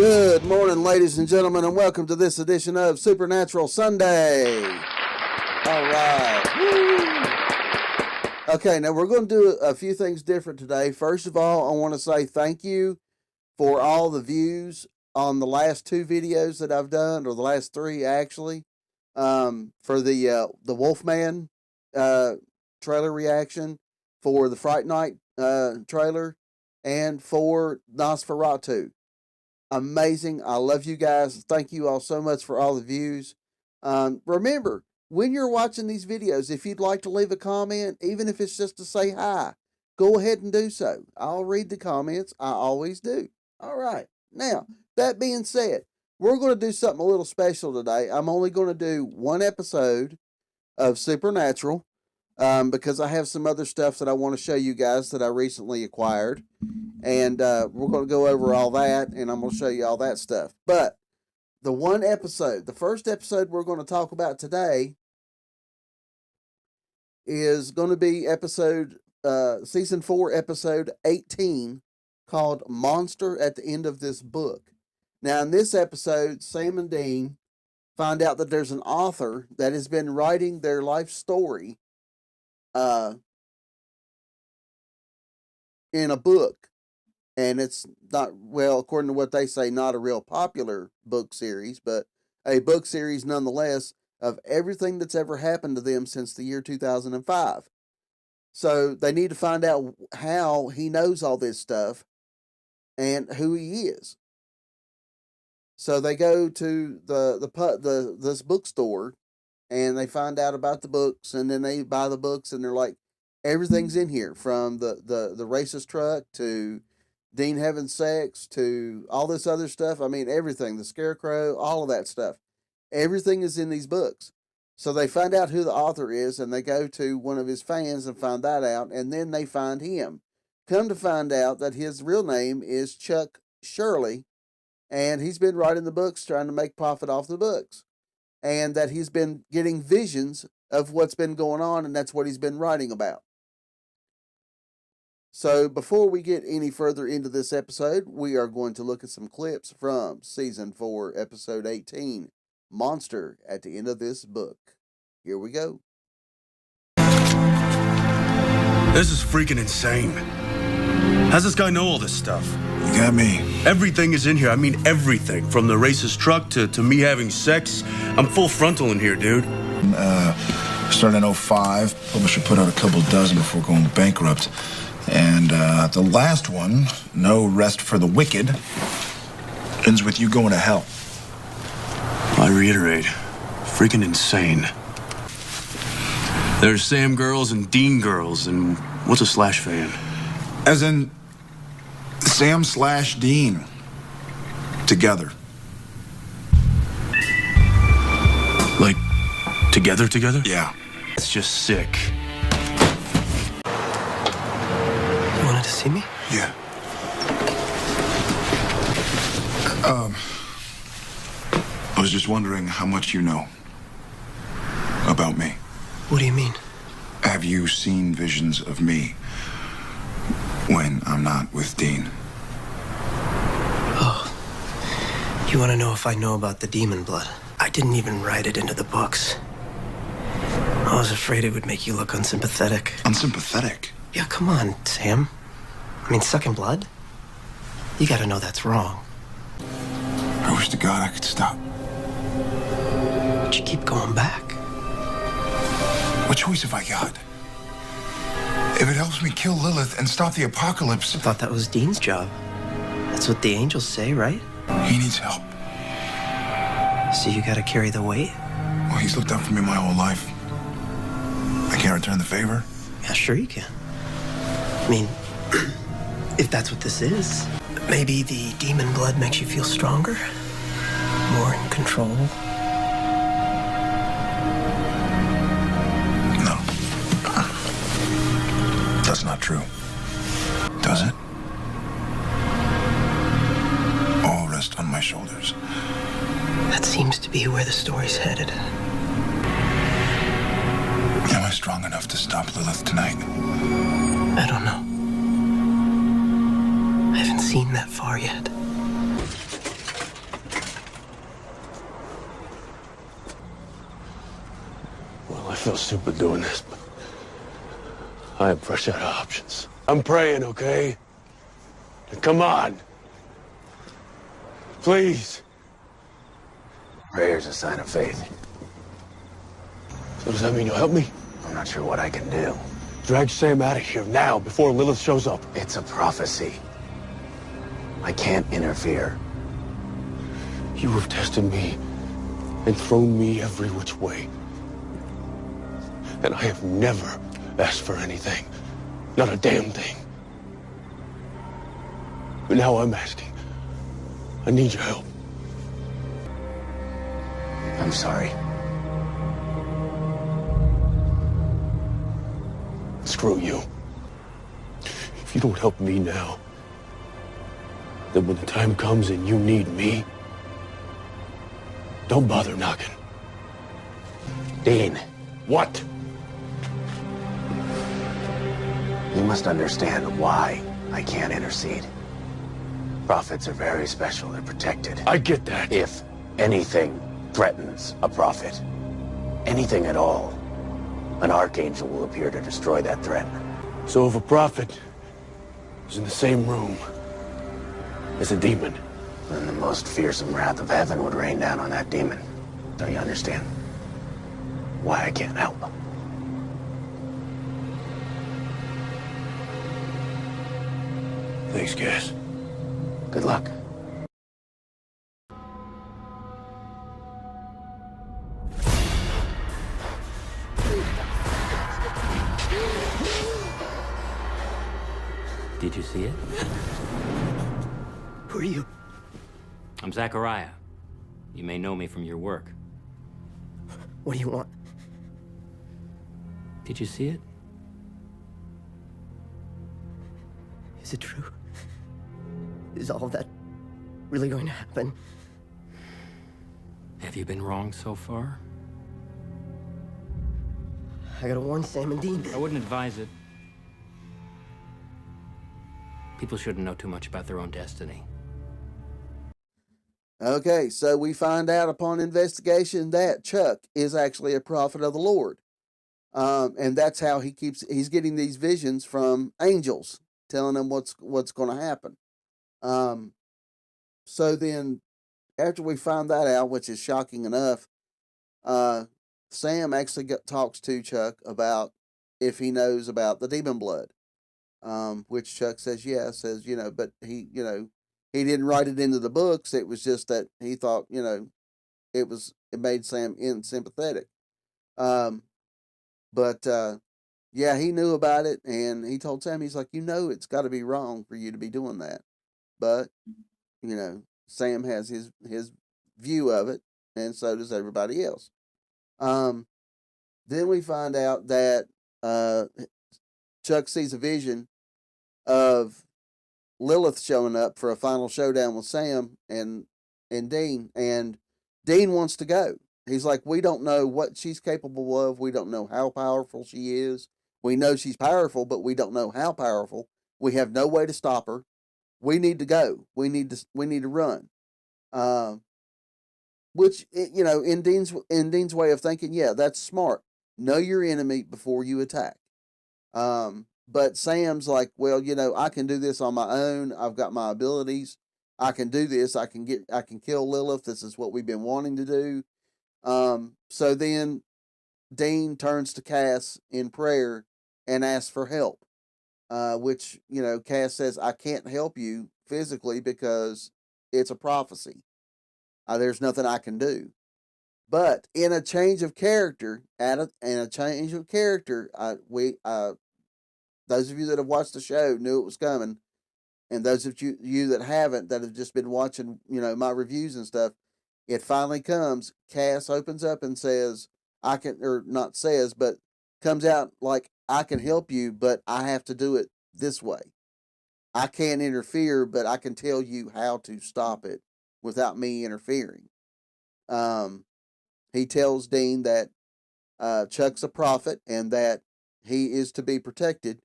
Good morning, ladies and gentlemen, and welcome to this edition of Supernatural Sunday. All right. Woo. Okay, now we're going to do a few things different today. First of all, I want to say thank you for all the views on the last two videos that I've done, or the last three actually, for the Wolfman trailer reaction, for the Fright Night trailer, and for Nosferatu. Amazing. I love you guys. Thank you all so much for all the views. Remember, when you're watching these videos, if you'd like to leave a comment, even if it's just to say hi, go ahead and do so. I'll read the comments. I always do. All right. Now, that being said, we're going to do something a little special today. I'm only going to do one episode of Supernatural because I have some other stuff that I want to show you guys that I recently acquired. And we're going to go over all that, and I'm going to show you all that stuff. But the first episode we're going to talk about today is going to be season 4, episode 18, called Monster at the End of This Book. Now, in this episode, Sam and Dean find out that there's an author that has been writing their life story in a book. And it's not, well, according to what they say, not a real popular book series, but a book series nonetheless of everything that's ever happened to them since the year 2005. So they need to find out how he knows all this stuff and who he is. So they go to this bookstore and they find out about the books, and then they buy the books, and they're like, everything's in here, from the racist truck to Dean having sex to all this other stuff. I mean, everything, the scarecrow, all of that stuff. Everything is in these books. So they find out who the author is, and they go to one of his fans and find that out, and then they find him. Come to find out that his real name is Chuck Shirley, and he's been writing the books trying to make profit off the books. And that he's been getting visions of what's been going on, and that's what he's been writing about. So before we get any further into this episode, we are going to look at some clips from Season 4, Episode 18, Monster at the End of This Book. Here we go. This is freaking insane. How's this guy know all this stuff? You got me. Everything is in here. I mean, everything. From the racist truck to me having sex. I'm full frontal in here, dude. Started in 05. Publisher put out a couple dozen before going bankrupt. And the last one, No Rest for the Wicked, ends with you going to hell. I reiterate, freaking insane. There's Sam girls and Dean girls, and what's a slash fan? As in Sam/Dean. Together. Like, together? Yeah. It's just sick. To see me? Yeah. I was just wondering how much you know about me. What do you mean? Have you seen visions of me when I'm not with Dean? Oh. You want to know if I know about the demon blood? I didn't even write it into the books. I was afraid it would make you look unsympathetic. Unsympathetic? Yeah, come on, Sam. I mean, sucking blood? You gotta know that's wrong. I wish to God I could stop. But you keep going back. What choice have I got? If it helps me kill Lilith and stop the apocalypse... I thought that was Dean's job. That's what the angels say, right? He needs help. So you gotta carry the weight? Well, he's looked out for me my whole life. I can't return the favor. Yeah, sure you can. I mean... if that's what this is. Maybe the demon blood makes you feel stronger, more in control. No. That's not true. Does it? All rest on my shoulders. That seems to be where the story's headed. Am I strong enough to stop Lilith tonight? I don't know. I haven't seen that far yet. feel stupid doing this, but I am fresh out of options. I'm praying, okay? Come on. Please. Prayer's a sign of faith. So does that mean you'll help me? I'm not sure what I can do. Drag Sam out of here now before Lilith shows up. It's a prophecy. I can't interfere. You have tested me and thrown me every which way. And I have never asked for anything. Not a damn thing. But now I'm asking. I need your help. I'm sorry. Screw you. If you don't help me now, then when the time comes and you need me, don't bother knocking. Dean, What? you must understand why I can't intercede. Prophets are very special. They're protected. I get that. If anything threatens a prophet, anything at all, an archangel will appear to destroy that threat. So if a prophet is in the same room as a demon, Then the most fearsome wrath of heaven would rain down on that demon. Don't you understand why I can't help? thanks, Cass. Good luck. Did you see it? Who are you? I'm Zachariah. You may know me from your work. What do you want? Did you see it? Is it true? Is all of that really going to happen? Have you been wrong so far? I gotta warn Sam and Dean. I wouldn't advise it. People shouldn't know too much about their own destiny. Okay, so we find out upon investigation that Chuck is actually a prophet of the Lord. And that's how he's getting these visions from angels, telling him what's going to happen. So then, after we find that out, which is shocking enough, Sam actually talks to Chuck about if he knows about the demon blood. Which Chuck says yes, says, but he he didn't write it into the books. It was just that he thought, it made Sam sympathetic. But yeah, he knew about it, and he told Sam, he's like, it's got to be wrong for you to be doing that. But Sam has his view of it, and so does everybody else. Then we find out that Chuck sees a vision of Lilith showing up for a final showdown with Sam and Dean, and Dean wants to go. He's like, we don't know what she's capable of. We don't know how powerful she is. We know she's powerful, but we don't know how powerful. We have no way to stop her. We need to go. We need to run. Which in Dean's way of thinking, yeah, that's smart. Know your enemy before you attack. But Sam's like, well, I can do this on my own. I've got my abilities. I can do this. I can kill Lilith. This is what we've been wanting to do. So then Dean turns to Cass in prayer and asks for help. Which, Cass says, I can't help you physically because it's a prophecy. There's nothing I can do. But in a change of character, those of you that have watched the show knew it was coming, and those of you that haven't, that have just been watching, my reviews and stuff, it finally comes. Cass opens up and says, but comes out like, I can help you, but I have to do it this way. I can't interfere, but I can tell you how to stop it without me interfering. He tells Dean that Chuck's a prophet and that he is to be protected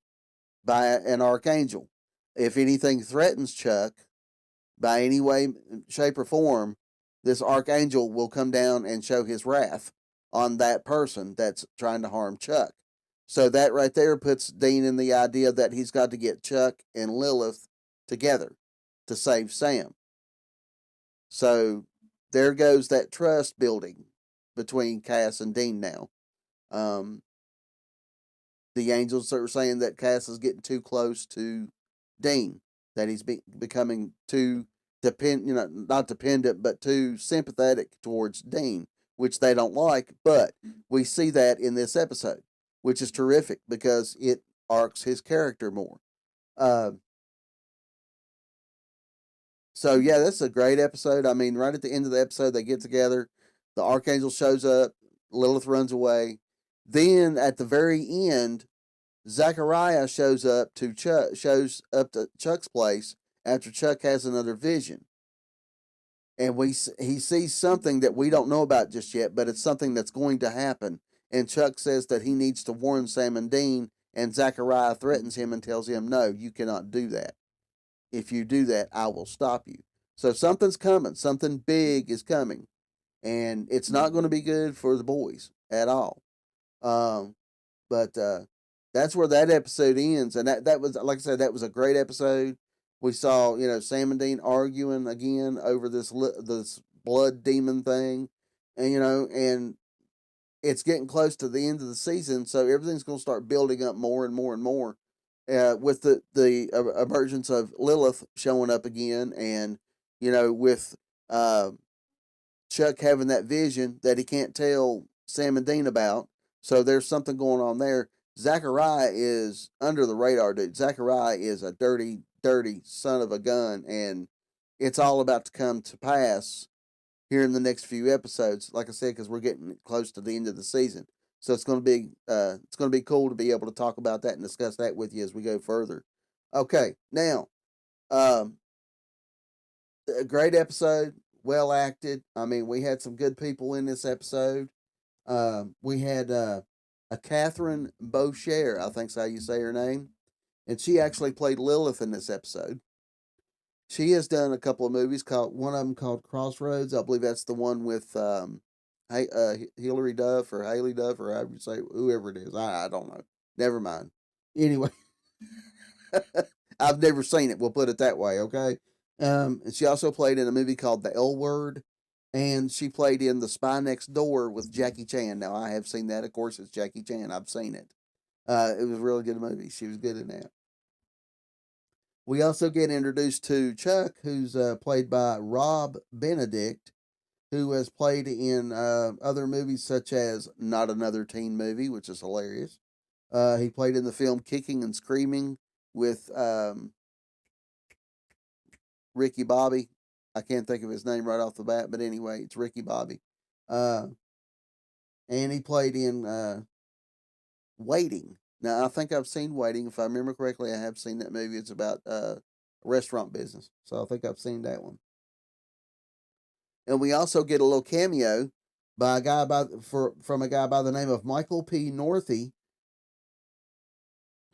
by an archangel. If anything threatens Chuck by any way, shape, or form, this archangel will come down and show his wrath. on that person that's trying to harm Chuck. So that right there puts Dean in the idea that he's got to get Chuck and Lilith together to save Sam. So there goes that trust building between Cass and Dean now. Um, the angels are saying that Cass is getting too close to Dean, that he's becoming too not dependent, but too sympathetic towards Dean, which they don't like. But we see that in this episode, which is terrific because it arcs his character more. Uh, so yeah, that's a great episode. I mean, right at the end of the episode, they get together. The archangel shows up. Lilith runs away. Then at the very end, Zachariah shows up to Chuck's place after Chuck has another vision, and he sees something that we don't know about just yet, but it's something that's going to happen. And Chuck says that he needs to warn Sam and Dean, and Zachariah threatens him and tells him, "No, you cannot do that. If you do that, I will stop you." So something's coming. Something big is coming, and it's not going to be good for the boys at all. Um, but that's where that episode ends, and that was, like I said, that was a great episode. We saw Sam and Dean arguing again over this blood demon thing, and it's getting close to the end of the season, so everything's going to start building up more and more and more. With the emergence of Lilith showing up again, and with uh, Chuck having that vision that he can't tell Sam and Dean about. So there's something going on there. Zachariah is under the radar, dude. Zachariah is a dirty, dirty son of a gun, and it's all about to come to pass here in the next few episodes. Like I said, because we're getting close to the end of the season, so it's going to be cool to be able to talk about that and discuss that with you as we go further. Okay, now, um, a great episode, well acted. I mean, we had some good people in this episode. We had a Catherine Beauchere, I think's how you say her name, and she actually played Lilith in this episode. She has done a couple of movies, called one of them called Crossroads. I believe that's the one with Hilary Duff or Haley Duff or however you say, whoever it is. I don't know. Never mind. Anyway, I've never seen it. We'll put it that way. Okay. And she also played in a movie called The L Word, and she played in The Spy Next Door with Jackie Chan. Now I have seen that. Of course, it's Jackie Chan. I've seen it. It was a really good movie. She was good in that. We also get introduced to Chuck, who's played by Rob Benedict, who has played in other movies such as Not Another Teen Movie, which is hilarious. He played in the film Kicking and Screaming with Ricky Bobby. I can't think of his name right off the bat, but anyway, it's Ricky Bobby. Uh, and he played in Waiting. Now, I think I've seen Waiting. If I remember correctly, I have seen that movie. It's about a restaurant business. So I think I've seen that one. And we also get a little cameo by a guy from a guy by the name of Michael P. Northey,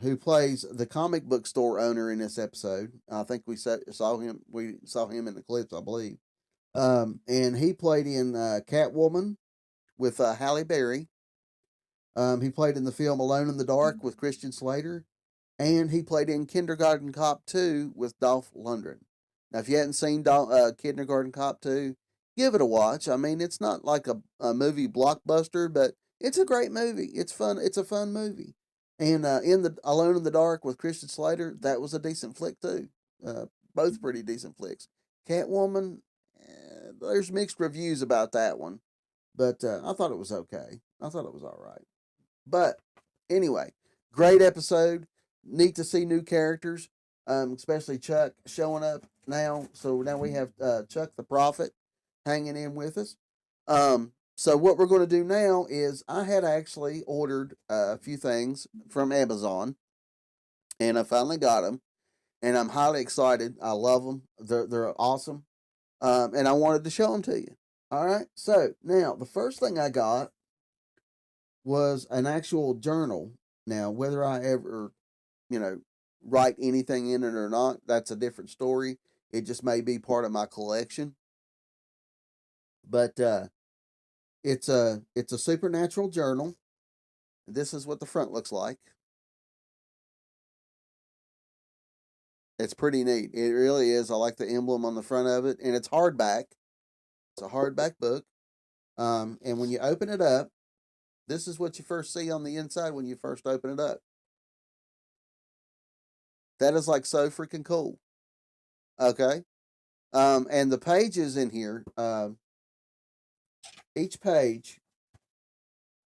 who plays the comic book store owner in this episode. I think we saw him. We saw him in the clips, I believe. And he played in Catwoman with Halle Berry. He played in the film Alone in the Dark with Christian Slater, and he played in Kindergarten Cop 2 with Dolph Lundgren. Now, if you hadn't seen Kindergarten Cop 2, give it a watch. I mean, it's not like a movie blockbuster, but it's a great movie. It's fun. It's a fun movie. And in the Alone in the Dark with Christian Slater, that was a decent flick too. Both pretty decent flicks. Catwoman, there's mixed reviews about that one, but I thought it was okay. I thought it was all right. But anyway, great episode. Neat to see new characters, especially Chuck showing up now. So now we have Chuck the Prophet hanging in with us. So what we're going to do now is I had actually ordered a few things from Amazon, and I finally got them, and I'm highly excited. I love them. They're awesome, and I wanted to show them to you. All right. So now the first thing I got was an actual journal. Now, whether I ever, write anything in it or not, that's a different story. It just may be part of my collection. But It's a supernatural journal. This is what the front looks like. It's pretty neat. It really is. I like the emblem on the front of it, and it's hardback. It's a hardback book. And when you open it up, this is what you first see on the inside when you first open it up. That is like so freaking cool. Okay. And the pages in here, each page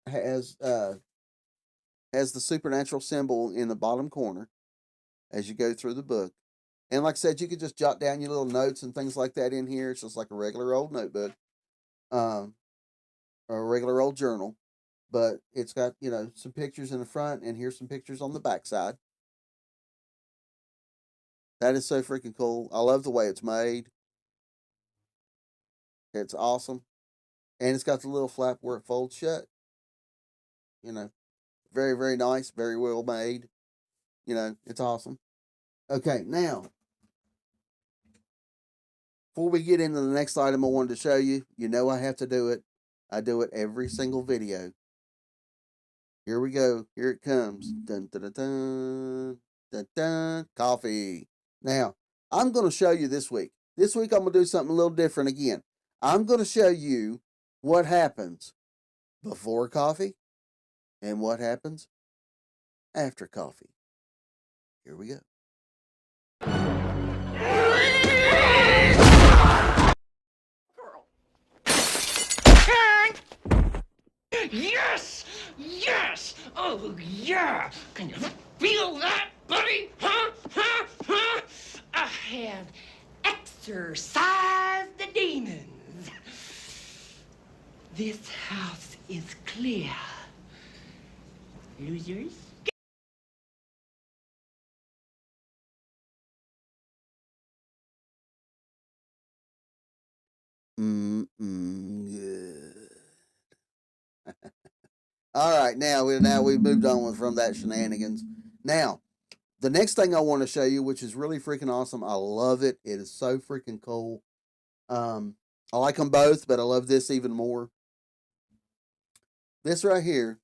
has has the supernatural symbol in the bottom corner as you go through the book. And like I said, you could just jot down your little notes and things like that in here. It's just like a regular old notebook, um, or a regular old journal. But it's got, some pictures in the front, and here's some pictures on the back side. That is so freaking cool. I love the way it's made. It's awesome. And it's got the little flap where it folds shut. You know, very, very nice, very well made. It's awesome. Okay, now, before we get into the next item I wanted to show you, I have to do it. I do it every single video. Here we go. Here it comes. Dun, dun, dun, dun, dun, dun. Coffee. Now, I'm going to show you this week. This week, I'm going to do something a little different again. I'm going to show you what happens before coffee and what happens after coffee. Here we go. Yes! Yes! Oh, yeah! Can you feel that, buddy? Huh? Huh? Huh? I have exorcised the demons. This house is clear. Losers? Good. All right, now we've moved on from that shenanigans. Now, the next thing I want to show you, which is really freaking awesome, I love it. It is so freaking cool. I like them both, but I love this even more. This right here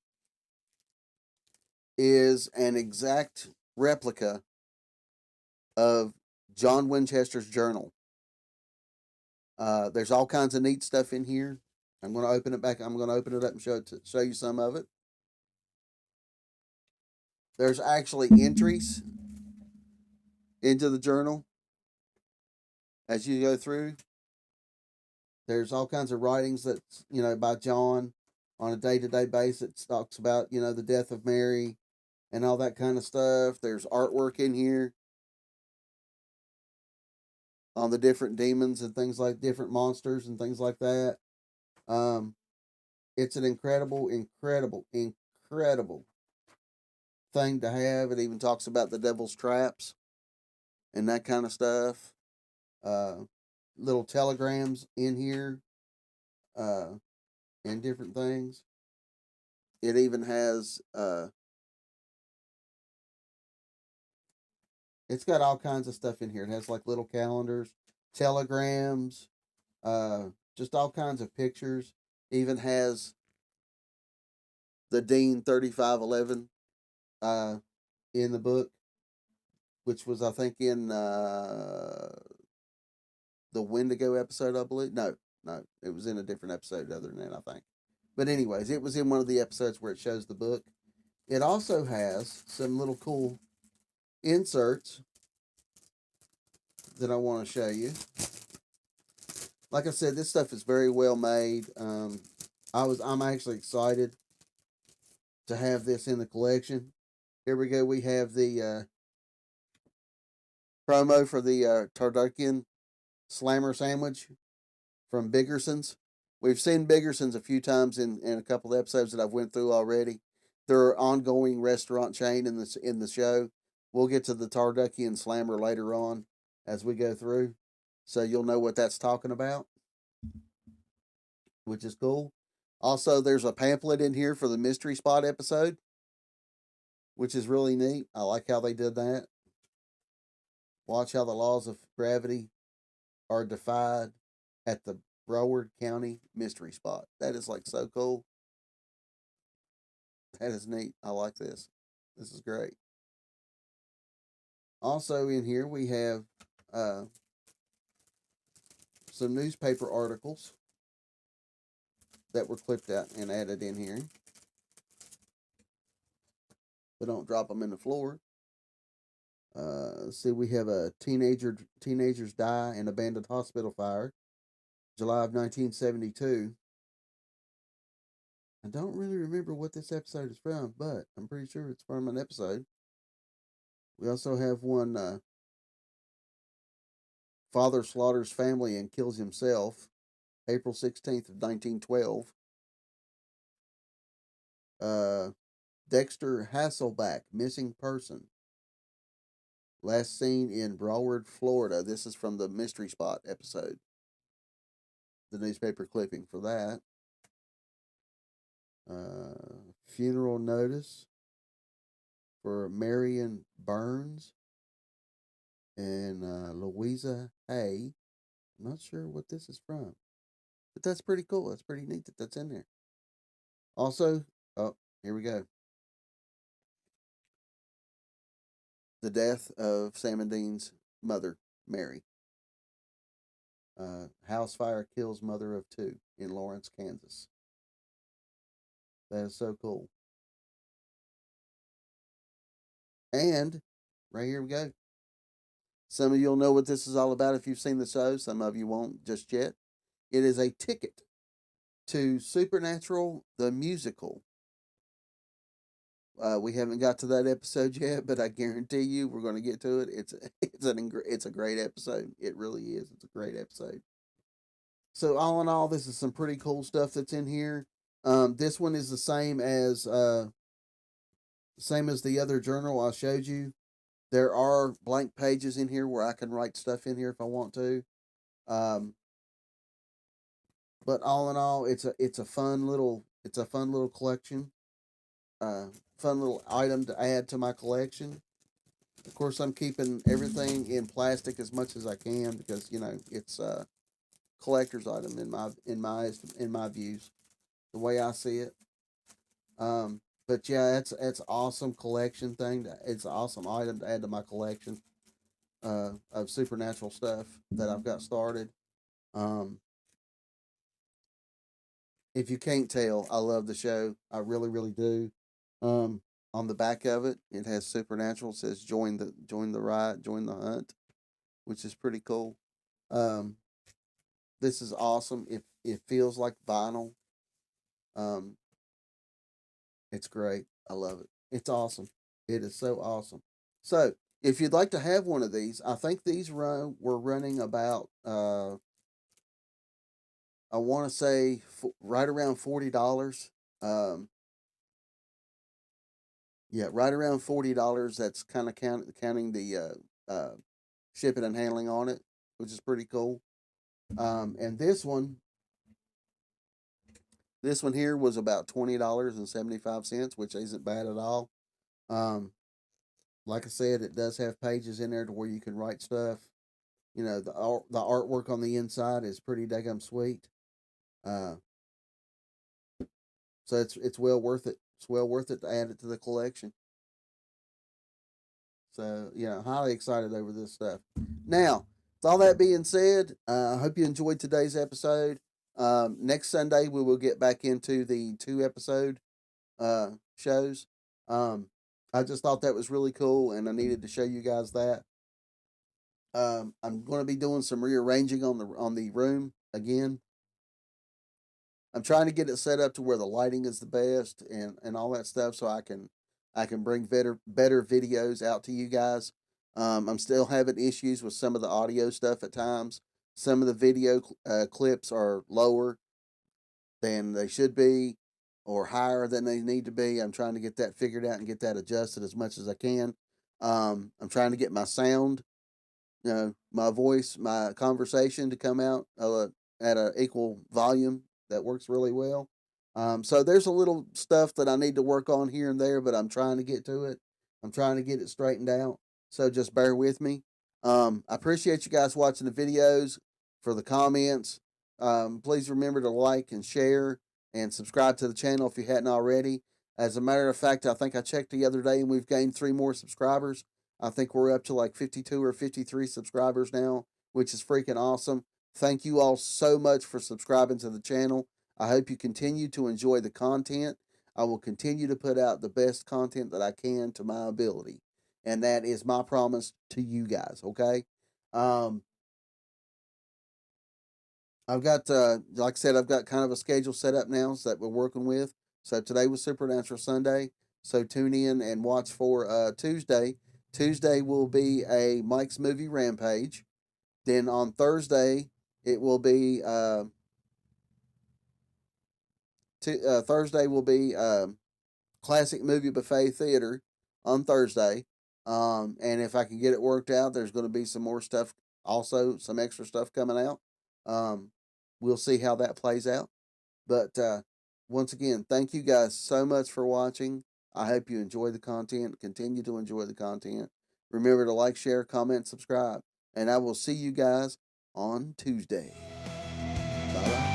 is an exact replica of John Winchester's journal. There's all kinds of neat stuff in here. I'm going to open it back. I'm going to open it up and show you some of it. There's actually entries into the journal as you go through. There's all kinds of writings that's, by John on a day-to-day basis. It talks about, the death of Mary and all that kind of stuff. There's artwork in here on the different demons and things like different monsters and things like that. It's an incredible, incredible, incredible thing to have. It even talks about the devil's traps and that kind of stuff. Little telegrams in here, and different things. It even has, it's got all kinds of stuff in here. It has like little calendars, telegrams, just all kinds of pictures. Even has the Dean 3511 in the book, which was, I think, in the Wendigo episode, I believe. No, it was in a different episode other than that, I think. But anyways, it was in one of the episodes where it shows the book. It also has some little cool inserts that I want to show you. Like I said, this stuff is very well made. I'm actually excited to have this in the collection. Here we go. We have the promo for the Tardukian Slammer sandwich from Biggerson's. We've seen Biggerson's a few times in a couple of episodes that I've went through already. They're an ongoing restaurant chain in the show. We'll get to the Tardukian Slammer later on as we go through, so you'll know what that's talking about, which is cool. Also, there's a pamphlet in here for the Mystery Spot episode, which is really neat. I like how they did that. Watch how the laws of gravity are defied at the Broward County Mystery Spot. That is like so cool. That is neat. I like this. This is great. Also in here we have uh, some newspaper articles that were clipped out and added in here. But don't drop them in the floor. Let's see, we have a teenagers die in abandoned hospital fire, July of 1972. I don't really remember what this episode is from, but I'm pretty sure it's from an episode. We also have one, father slaughters family and kills himself, April 16th of 1912. Dexter Hasselback, missing person. Last seen in Broward, Florida. This is from the Mystery Spot episode. The newspaper clipping for that. Funeral notice for Marion Burns and Louisa Hay. I'm not sure what this is from, but that's pretty cool. That's pretty neat that that's in there. Also, oh, here we go. The death of Sam and Dean's mother, Mary. House fire kills mother of two in Lawrence, Kansas. That is so cool. And right here we go. Some of you'll know what this is all about if you've seen the show. Some of you won't just yet. It is a ticket to Supernatural the musical. We haven't got to that episode yet, but I guarantee you we're going to get to it. It's a great episode. It really is. It's a great episode. So all in all, this is some pretty cool stuff that's in here. This one is the same as the other journal I showed you. There are blank pages in here where I can write stuff in here if I want to. But all in all, it's a fun little collection. Fun little item to add to my collection. Of course, I'm keeping everything in plastic as much as I can because it's a collector's item in my views, the way I see it. But yeah, it's awesome collection thing. It's an awesome item to add to my collection of supernatural stuff that I've got started. Um, if you can't tell, I love the show. I really, really do. On the back of it, it has supernatural. It says join the ride, join the hunt, which is pretty cool. Um, this is awesome. It feels like vinyl. Um, it's great. I love it. It's awesome. It is so awesome. So if you'd like to have one of these, I think these were running about I want to say right around $40. Um, yeah, right around $40. That's kind of counting the shipping and handling on it, which is pretty cool. And this one here was about $20.75, which isn't bad at all. Um, like I said, it does have pages in there to where you can write stuff. The artwork on the inside is pretty daggum sweet. Uh, so it's well worth it. It's well worth it to add it to the collection. So yeah, highly excited over this stuff. Now, with all that being said, I hope you enjoyed today's episode. Next Sunday we will get back into the 2 episode shows. I just thought that was really cool, and I needed to show you guys that. I'm going to be doing some rearranging on the room again. I'm trying to get it set up to where the lighting is the best and all that stuff, so I can bring better videos out to you guys. I'm still having issues with some of the audio stuff at times. Some of the video clips are lower than they should be, or higher than they need to be. I'm trying to get that figured out and get that adjusted as much as I can. I'm trying to get my sound, my voice, my conversation to come out at an equal volume that works really well. So there's a little stuff that I need to work on here and there, but I'm trying to get to it. I'm trying to get it straightened out. So just bear with me. I appreciate you guys watching the videos, for the comments. Please remember to like and share and subscribe to the channel if you hadn't already. As a matter of fact, I think I checked the other day and we've gained 3 more subscribers. I think we're up to like 52 or 53 subscribers now, which is freaking awesome. Thank you all so much for subscribing to the channel. I hope you continue to enjoy the content. I will continue to put out the best content that I can to my ability. And that is my promise to you guys, okay? I've got, like I said, I've got kind of a schedule set up now that we're working with. So today was Supernatural Sunday. So tune in and watch for Tuesday. Tuesday will be a Mike's Movie Rampage. Then on Thursday, it will be Thursday will be Classic Movie Buffet Theater on Thursday. And if I can get it worked out, there's going to be some more stuff, also some extra stuff coming out. We'll see how that plays out. But once again, thank you guys so much for watching. I hope you enjoy the content. Continue to enjoy the content. Remember to like, share, comment, subscribe. And I will see you guys on Tuesday. Bye bye.